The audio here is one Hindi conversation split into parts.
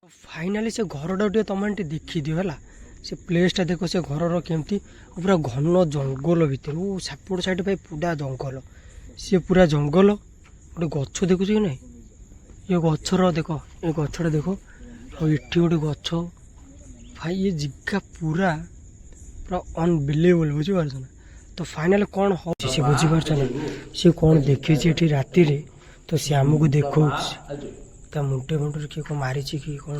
फाइनाली से घरटा टे तुम देखी दियो है से प्लेसटा देख से घर केमती पूरा घन जंगल भितर वो सेपट साइड भाई पूरा जंगल सी पूरा जंगल गोटे गछ देखुच कि नहीं ये गचर देख ये गछटा देख और इटी गोटे गछ भाई ये जिगा पूरा पूरा अनबिलीवेबल बुझीपार ना। तो फाइनाल कौन हो बुझीपार ना सी कौन देखी राति रे तो सी आमको देखो ता मुंटे मुंटे किए कौन मारी कि कौन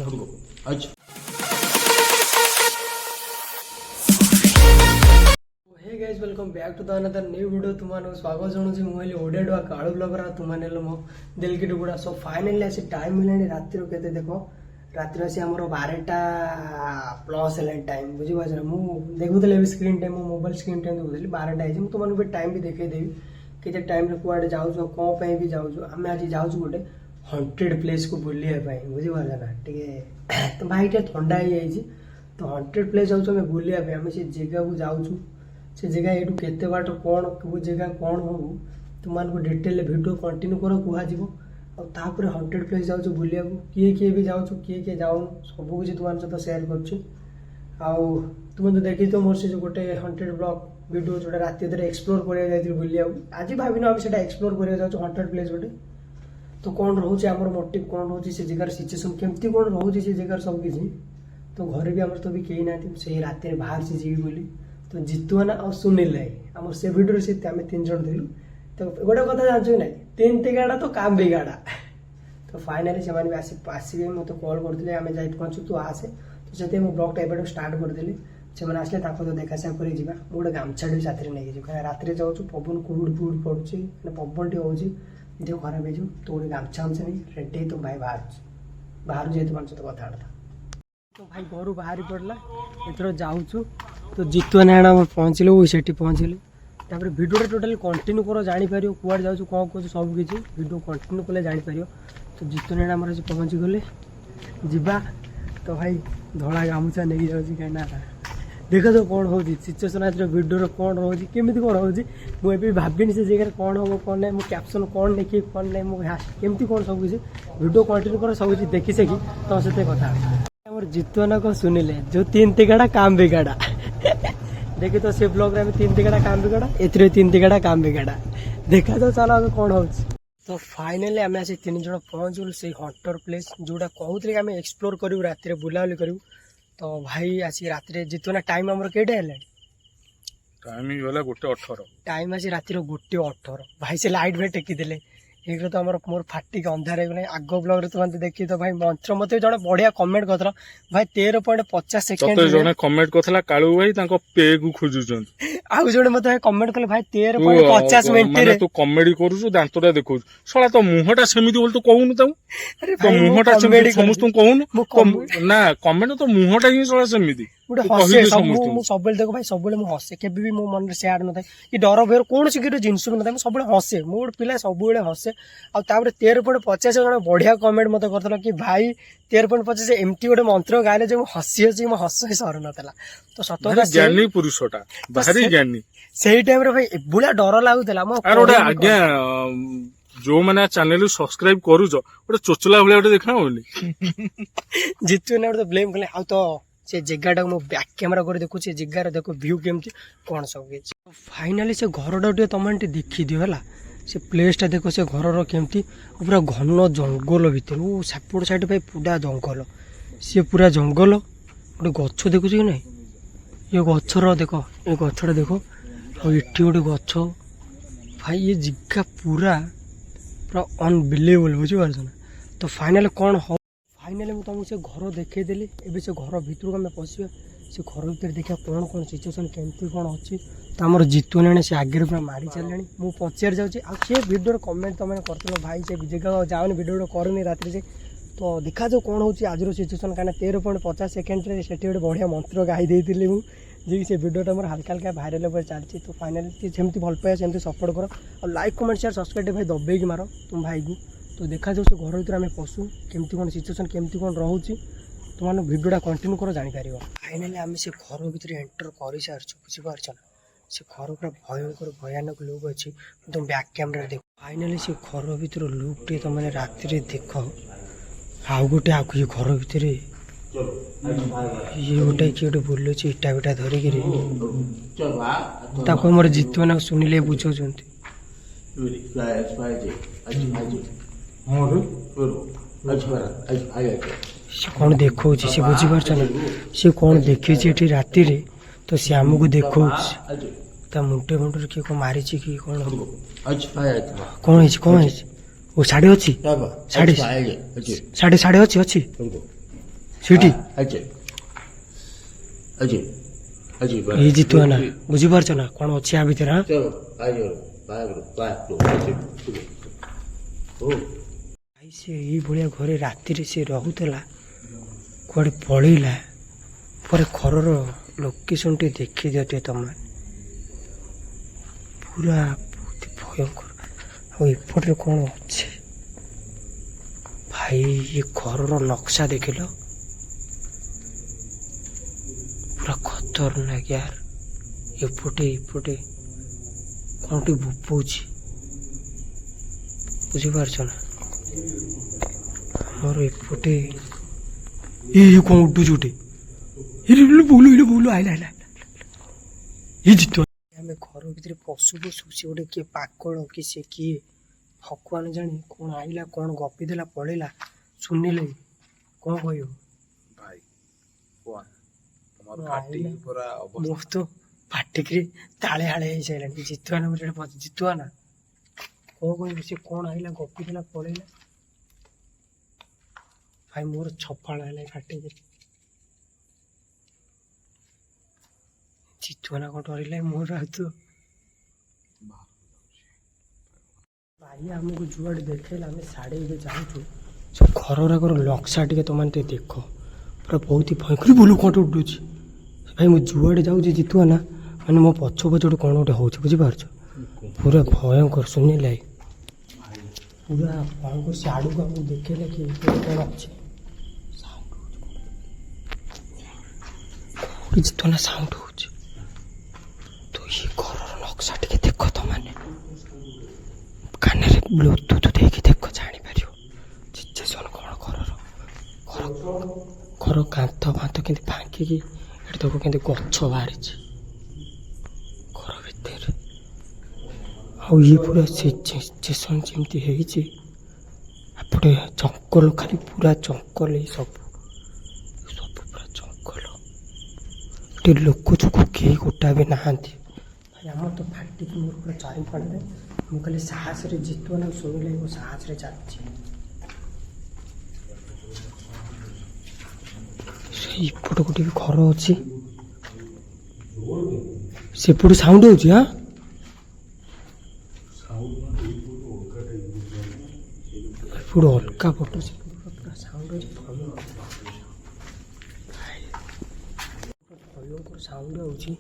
hey guys welcome back to the another new video तुम स्वागत जनाऊँ मुझे ओडेडुआ कालू ब्लॉगर तुमने मो दिल की टुकड़ा सो फाइनाली आसी टाइम मिलानी रातिर के देख रातिर आसी आम 12टा प्लस है टाइम बुझीपार मुझे देखुली screen time mobile screen time देखुली 12टा है तुमको भी टाइम भी देखदेवी कि टाइम कौड़े जाऊँ कौन भी जाऊँ आम आज जाऊँ गोटे हंटेड प्लेस को बुलाया बुझीपार ना टे तो भाई टे ठंडा हो जाए तो हंटेड प्लेस जाऊँ आम बुलाया आम से जगह को जाऊँ से जगह ये केते बाट कौन कौ जगह कौन हो तुमको डिटेल वीडियो कंटिन्यू कर कहपर हंटेड प्लेस जाऊँ बुलिया किए किए भी जाऊँ किए किए जाऊँ सबकि तुम सहित सेयार कर तुम तो देखी तो मोर से जो गोटे हंटेड ब्लॉग वीडियो जो रात एक्सप्लोर कर बुलिया आज भाविन आम से एक्सप्लोर कर हंटेड प्लेस गोटे तो कौन रोचे आम मोटिव कौन रोचे से जगार सिचुएसन केमती कौन रोचे से जगार सबकि तो घरे भी आम तो भी कहीं ना से रात बाहर से जीवी बोली तो जितुआना और सुनील आम से भिडियो से आम 3 जन थिलु तो गोटे कथा जानछु ना 3 तिगाड़ा तो काम बिगाड़ा तो फाइनाली से आसवे मत कॉल करते आम जा पहुँचु तू आसे तो से ब्लॉगटा एवं स्टार्ट करदेली से आसले तो देखा साफ कर गोटे गामछा भी साथ नहीं कहीं रात जाऊँ पवन कुड़ कुड़ पड़ुची पवन टी हो देह खराब हो तो गोटे गामछा गामछा नहीं रेडी तो भाई बाहर जेहतु मान सहित कथा तो भाई घर बाहरी पड़ला एथर जाऊँ तो जितुआना आम पहुँचल से पहुँचल तापर भिडियो टोटाली कंटिन्यू कर जापर कुआड़े जाऊँ कौन कौन सब किसी भिडियो कंटिन्यू कले जापर तो जितुआना आम आज पहुँची गले जा तो भाई धड़ा गामुछा नहीं जाऊँगी कहीं देख तो कौन हो सिचुएसन आज भिडियो कौन रोचे केमी कौन हो मुझे भाविनी से जगह कौन हम कौन ना मुझे कैप्शन कौन लिखी कौन ना मुझे केमती कौन सब किसी भिडियो कंटिन्यू कर सब किसी देखी सकी तुम सहित कथा जितुआना को सुनिले जो 3 तिगाड़ा काम बिगाड़ा देखी तो से ब्लॉग में 3 तिगाड़ा काम बिगाड़ा ए 3 तिगाड़ा काम बिगाड़ा देखा तो चलो आगे कौन हो तो फाइनाली आम आज 3 जन पहुँचल से हंटर प्लेस जोटा कहते आम एक्सप्लोर करूँ रात बुलाबुली करूँ तो भाई आसी रात जितुआना टाइम आमर केटा है टाइम आसी रात 1:18 भाई से लाइट भाई टेकीदे एक तो आम मोर फाटिक अंधार हो आग ब्लॉग रे तुम देखी तो भाई मंत्र मत जड़े बढ़िया कमेंट कर भाई 13.50 सेकेंड जड़े कमेंट करथला कालू भाई तांको पे को खोजुचन आउ जड़े मत कमेंट कले भाई 13.50 मिनिट रे तू कॉमेडी करूछु दांतटा देखौ सला तो मुहटा सेमिति बोल तो कहूनु ता अरे तो मुहटा सेमिति समस्त कहूनु ना कमेंट तो मुहटा ही सला सेमिति गोटे हसे सब देख भाई सब हसे के मो मन सेयार न कि डर भयर कौन सी जिनस भी ना सब हसे मो गोटे पिला सब हसे आउे 13.50 जन बढ़िया कमेंट मत कर कि भाई 13.50 एमती गोटे मंत्र गाइले जो हसी हसी मो हस सर नाला तो सत ज्ञानी पुरुषटा भारी ज्ञानी से टाइम रे भाई बुला डर लागुला आज्ञा जो मैंने चैनल सब्सक्राइब करूछ गोटे चोचला भाई गोटे देखा जितु ना ब्लेम कले आ तो से जगह को बैक कैमेरा कर देखु से जगार देखो व्यू केमती कौन सब फाइनाली से घरटा टे तुम देखी दियो है से प्लेसटा देख से घर केमती पूरा घन जंगल भितर वो सेपट साइड भाई पूरा जंगल सी पूरा जंगल गोटे गछ देखुच कि नहीं ये गचर देख ये गछटा देख और इटी गोटे गछ भाई ये जगह पूरा पूरा अनबिलीवेबल बुझीपार ना। तो फाइनाल कौन हो फाइनाली मुझे तुमको से घर देखदेली एवं से घर भितर को आम पशा से घर भर देखा कौन कौन सिचुएसन केमती कौन अच्छी तो आम जितुआना से आगे पूरा मारी चलने मुझे पचार जाऊँगी भिडियो कमेंट तुम कर भाई से जगह जाऊनी भिडियो करनी रात से तो देखा जो कौन हो आज सिचुएसन कहीं 13.50 सेकेंड से गोटे बढ़िया मंत्र गाई देती मुझे से भिडियोटा मोर हल्का हल्का भाइराल पर चलती तो फाइनाली सेमती भल पाए सेमती सपोर्ट कर और लाइक कमेंट शेयर सब्सक्राइब भाई दबेगी मार तुम भाई को तो देखा जो से घर भर आम पशु केमती कौन सिचुएसन केमती कौन रोचे तुम भिडियोटा कंटिन्यू कर जापर फाइनाली आम से घर भर एंटर कर सारी बुझीपार ना से घर पूरा भयंकर भयानक लुक अच्छी तुम बैक कैमेरा देख फाइनाली से घर भर लुक टे तुम रात देख ଆଉ ଗୋଟେ ଇଏ ଘର ଭିତରେ ଇଏ ଗୋଟେ କିଏ ଗୋଟେ ବୁଲୁଛି ଇଟା ବିଟା ଧରିକିରି। ତାକୁ ଆମର ଜିତୁ ନା ଶୁଣିଲେ ବୁଝଉଛନ୍ତି। ସେ କ'ଣ ଦେଖଉଛି ସେ ବୁଝିପାରୁଛ ନା? ସେ କ'ଣ ଦେଖିଛି ଏଠି ରାତିରେ ତ ସେ ଆମକୁ ଦେଖଉଛି। ତା ମୁଣ୍ଡରେ କିଏ କ'ଣ ମାରିଛି କି କ'ଣ? କ'ଣ ହେଇଛି କ'ଣ ହେଇଛି? ଓ ଶାଢ଼ୀ ଅଛି ଶାଢ଼ୀ ଅଛି ଅଛି ସେଇଠି। ଏଇ ଜିତୁ ନା ବୁଝିପାରୁଛ ନା କ'ଣ ଅଛି ଆ ଭିତରେ? ଭାଇ ସେ ଏଇଭଳିଆ ଘରେ ରାତିରେ ସେ ରହୁଥିଲା, କୁଆଡ଼େ ପଳେଇଲା ପରେ ଘରର ଲୋକେସନଟି ଦେଖିଦିଅ ଟିକେ ତମେ, ପୁରା ବହୁତ ଭୟଙ୍କର। ଆଉ ଏପଟରେ କ'ଣ ଅଛି ଭାଇ? ଏ ଘରର ନକ୍ସା ଦେଖିଲ, ପୁରା ଖତରନାକ ୟାର। ଏପଟେ କ'ଣଟି ବୋପଉଛି ବୁଝିପାରୁଛ ନା? ଆମର ଏପଟେ ଇଏ କ'ଣ ଉଠୁଛି ଗୋଟେ ବୋଉଲ ଆଇଲା ଏ ଜିତୁ। ଆମେ ଘର ଭିତରେ ପଶୁ ସେ ଗୋଟେ କିଏ ପାଗଳ କି ସେ କିଏ ଭଗବାନ ଜାଣି କ'ଣ ଆଇଲା କ'ଣ ଗପି ଦେଲା ପଳେଇଲା। ଶୁଣିଲେ କ'ଣ କହିବ ଭାଇ? ମୁଁ ତ ପାଟିକିରି ତାଳେ ହାଳେ ହେଇସାରିଲାଣି। ଜିତୁଆନା ଜିତୁଆନା କ'ଣ କହିବ? ସେ କ'ଣ ଆଇଲା ଗପି ଦେଲା ପଳେଇଲା। ଭାଇ ମୋର ଛପାଳ ହେଲା ପାଟିକିରି। ଜିତୁଆନା କ'ଣ ଡରିଲା ମୋର? ଆଉ ତୁ ଭାଇ ଆମକୁ ଯୁଆଡ଼େ ଦେଖେଇଲା ଆମେ ସାଡ଼େ ଏବେ ଯାଉଛୁ। ସେ ଘରର ନକ୍ସା ଟିକେ ତମାନେ ଟିକେ ଦେଖ, ପୁରା ବହୁତ ଭୟଙ୍କର। ବୋଲୁ କ'ଣଟେ ଉଠୁଛି ଭାଇ। ମୁଁ ଯୁଆଡ଼େ ଯାଉଛି ଜିତୁଆନା ମାନେ ମୋ ପଛ ଗୋଟେ କ'ଣ ଗୋଟେ ହେଉଛି ବୁଝିପାରୁଛ? ପୁରା ଭୟଙ୍କର ଶୁଣିଲେ ପୁରା ଭୟଙ୍କର। ସେ ଆଡ଼କୁ ଆମକୁ ଦେଖେଇଲା କି କ'ଣ ଅଛି ଜିତୁଆନା ସାଉଣ୍ଡ ହେଉଛି। ତ ଏ ଘରର ନକ୍ସା ଟିକେ ଦେଖ ତମାନେ, କାନରେ ବ୍ଲୁଟୁଥ ଦେଇକି ଦେଖ ଜାଣିପାରିବ ସିଚୁଏସନ୍ କ'ଣ ଘରର। ଘର କାନ୍ଥ ଫାନ୍ଥ କେମିତି ଭାଙ୍ଗିକି ଏଠି ତାକୁ କେମିତି ଗଛ ବାହାରିଛି ଘର ଭିତରେ। ଆଉ ଇଏ ପୁରା ସିଚୁଏସନ୍ ଯେମିତି ହେଇଛି ଏପଟେ ଜଙ୍ଗଲ, ଖାଲି ପୁରା ଜଙ୍ଗଲ। ଏଇ ସବୁ ପୁରା ଜଙ୍ଗଲ। ଏଠି ଲୋକ ଚୋକ କେହି ଗୋଟା ବି ନାହାନ୍ତି ଭାଇ। ଆମର ତ ଫାଟିକି ମୋର ପୁରା ଚାରିପଟେ। ମୁଁ ଖାଲି ସାହସରେ ଜିତୁଆନା ଶୁଣିଲେ ମୁଁ ସାହସରେ ଚାଲିଛି। ସେପଟେ ଗୋଟେ ବି ଘର ଅଛି, ସେପଟୁ ସାଉଣ୍ଡ ହେଉଛି। ଏପଟୁ ଅଲଗା ପଟ ସେପଟୁ ପୁରା ସାଉଣ୍ଡ ହେଉଛି। ଭୟଙ୍କର ସାଉଣ୍ଡ ହେଉଛି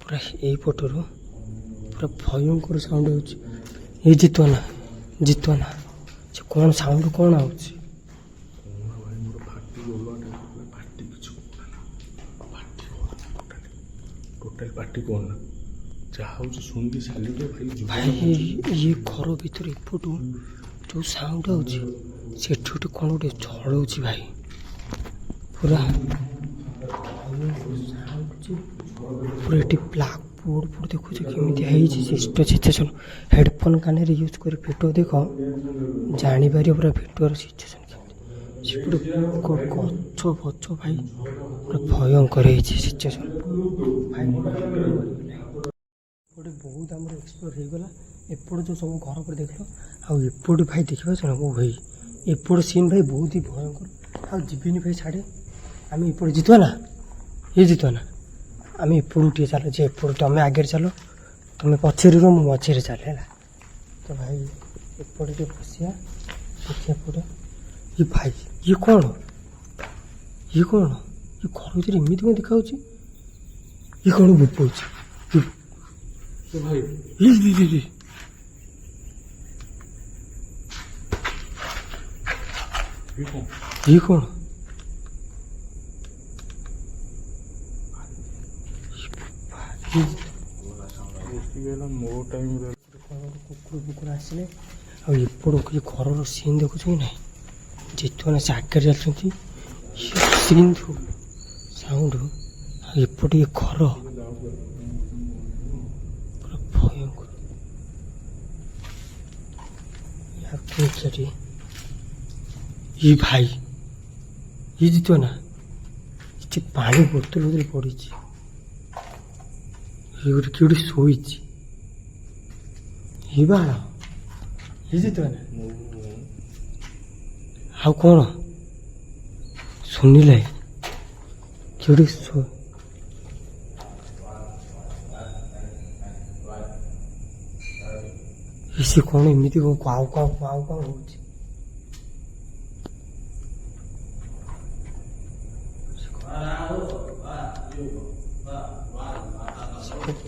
ପୁରା ଏଇପଟରୁ, ପୁରା ଭୟଙ୍କର ସାଉଣ୍ଡ ହେଉଛି। ଏଇ ଜିତୁଆନା ସେ କ'ଣ ସାଉଣ୍ଡ କ'ଣ ହେଉଛି? ପାଟି କଣ ଯାହା ହଉଛି ଶୁଣିକି ସାଲିଟ ଭାଇ। ଇଏ ଘର ଭିତରେ ଏପଟୁ ଯୋଉ ସାଉଣ୍ଡ ହେଉଛି ସେଠି ଗୋଟେ କ'ଣ ଗୋଟେ ଝଳଉଛି ଭାଇ। ପୁରା ପୁରା ଏଠି ବ୍ଲାକ୍ ବୋର୍ଡ ଦେଖୁଛ କେମିତି ହେଇଛି ସିଚୁଏସନ୍। ହେଡ଼ଫୋନ୍ କାନରେ ୟୁଜ୍ କରି ଭିଡ଼ିଓ ଦେଖ ଜାଣିପାରିବ ପୁରା ଭିଡ଼ିଓର ସିଚୁଏସନ୍ କେମିତି। ସେପଟେ ଗଛ ଫଛ ଭାଇ ପୁରା ଭୟଙ୍କର ହେଇଛି ସିଚୁଏସନ୍ ଭାଇ। ଗୋଟେ ବହୁତ ଆମର ଏକ୍ସପ୍ଲୋର ହେଇଗଲା। ଏପଟେ ଯେଉଁ ସବୁ ଘର ଉପରେ ଦେଖିଲ, ଆଉ ଏପଟେ ଭାଇ ଦେଖିପାରୁଛ ନା? ଓ ଭାଇ ଏପଟ ସିନ୍ ଭାଇ ବହୁତ ହି ଭୟଙ୍କର। ଆଉ ଯିବିନି ଭାଇ ଛାଡ଼େ, ଆମେ ଏପଟେ ଜିତୁଆନା ଆମେ ଏପଟକୁ ଟିକେ ଚାଲ। ଯେ ଏପଟୁ ତମେ ଆଗରେ ଚାଲ, ତମେ ପଛରେ ରୁହ, ମୁଁ ମଝିରେ ଚାଲେ ହେଲା। ତ ଭାଇ ଏପଟେ ଟିକେ ବସିବା ଦେଖିବା ପଡ଼େ। ଇଏ ଭାଇ ଇଏ କ'ଣ ଏ ଘର ଭିତରେ ଏମିତି କ'ଣ ଦେଖାଯାଉଛି? ଇଏ କ'ଣ ବୋପଉଛି ଭାଇ? ଇଏ କ'ଣ? ମୋ ଟାଇମ୍ରେ କୁକୁର ଆସିଲେ। ଆଉ ଏପଟ କିଛି ଘରର ସିନ୍ ଦେଖୁଛୁ କି ନାହିଁ? ଜିତୁଆନା ସେ ଆଗରେ ଚାଲୁଛନ୍ତି ସିନ୍ଧୁ ସାଉଣ୍ଡ ଆଉ ଏପଟେ ଇଏ ଘର ପୁରା ଭୟଙ୍କର ସେଠି ଇ ଭାଇ ଇ ଜିତୁଆନା ଏଠି ପାଣି ବୋତଲ ପଡ଼ିଛି ଇଏ ଗୋଟେ କିଏ ଗୋଟେ ଶୋଇଛି ଇ ବାଳ ଇ ଜିତୁଆନା ଆଉ କ'ଣ ଶୁଣିଲେ କିଏ ଗୋଟେ ସେ କ'ଣ ଏମିତି କାଉ କାଉ କାଉ କାଉ ହଉଛି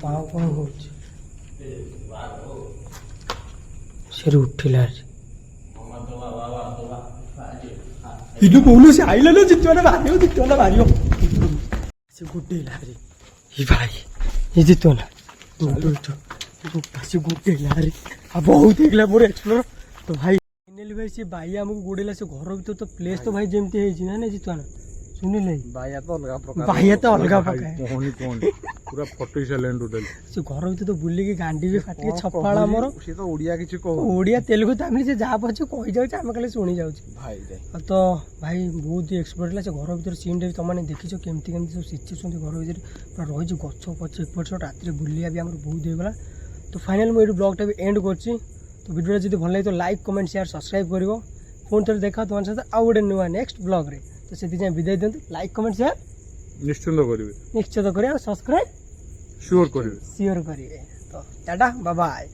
କାଉ କାଉ ହଉଛି ସେଠି ଉଠିଲା ଇଦୁ କହୁନୁ ସେ ଆଇଲା ନା ଜିତୁଆନା ବାହାରିବ ସେ ଗୋଟେଇଲା ରେ ଇ ଭାଇ ଇ ଜିତୁଆନା ସେ ଗୋଟେଇଲା ରେ ଆଉ ବହୁତ ହେଇଗଲା ମୋର ଏକ୍ସପ୍ଲୋର ତ ଭାଇ ଫାଇନାଲି ଭାଇ ସେ ବାଇ ଆମକୁ ଗୋଡେଇଲା ସେ ଘର ଭିତରେ ତ ପ୍ଲେସ୍ ତ ଭାଇ ଯେମିତି ହେଇଛି ନା ଜିତୁଆନା ଶୁଣିଲେ ବାଇଆ ତ ଅଲଗା ପ୍ରକାର ପୁରା ଫଟୋ ସାଇଲେଣ୍ଟ ଟୋଟାଲି ସେ ଘର ଭିତରେ ତ ବୁଲିକି ଗାଣ୍ଡି ବି ଫାଟିକି ଛପାଳ ଆମର ସେ ତ ଓଡିଆ କିଛି କହୁ ଓଡିଆ ତେଲୁଗୁ ତାମିଲ ସେ ଯାହା ପଛେ କହିଯାଉଛି ଆମେ ଖାଲି ଶୁଣି ଯାଉଛି ଭାଇ ତ ଭାଇ ବହୁତ ଏକ୍ସପର୍ଟ ହେଲା ସେ ଘର ଭିତରେ ସିନ୍ଟା ବି ତମାନେ ଦେଖିଛ କେମିତି କେମିତି ସବୁ ସିଚୁଏସନ୍ ଘର ଭିତରେ ପୁରା ରହିଛି ଗଛ ପଛ ଏପଟ ସେପଟ ରାତିରେ ବୁଲିବା ବି ଆମର ବହୁତ ହେଇଗଲା ତ ଫାଇନାଲି ମୁଁ ଏଇଠି ବ୍ଲଗ୍ଟା ବି ଏଣ୍ଡ କରୁଛି ତ ଭିଡ଼ିଓଟା ଯଦି ଭଲ ଲାଗେ ତ ଲାଇକ୍ କମେଣ୍ଟ ସେୟାର ସବସ୍କ୍ରାଇବ୍ କରିବ ପୁଣି ଥରେ ଦେଖା ତୁମ ସହିତ ଆଉ ଗୋଟେ ନୂଆ ନେକ୍ସଟ ବ୍ଲଗ୍ରେ ତ ସେଥିପାଇଁ ବିଦାୟ ଦିଅନ୍ତୁ ଲାଇକ୍ କମେଣ୍ଟ ସେୟାର ନିଶ୍ଚିନ୍ତ କରିବେ ଆଉ ସବସ୍କ୍ରାଇବ୍ ସିଓର କରିବେ ତ ଟାଟା ବାଏ।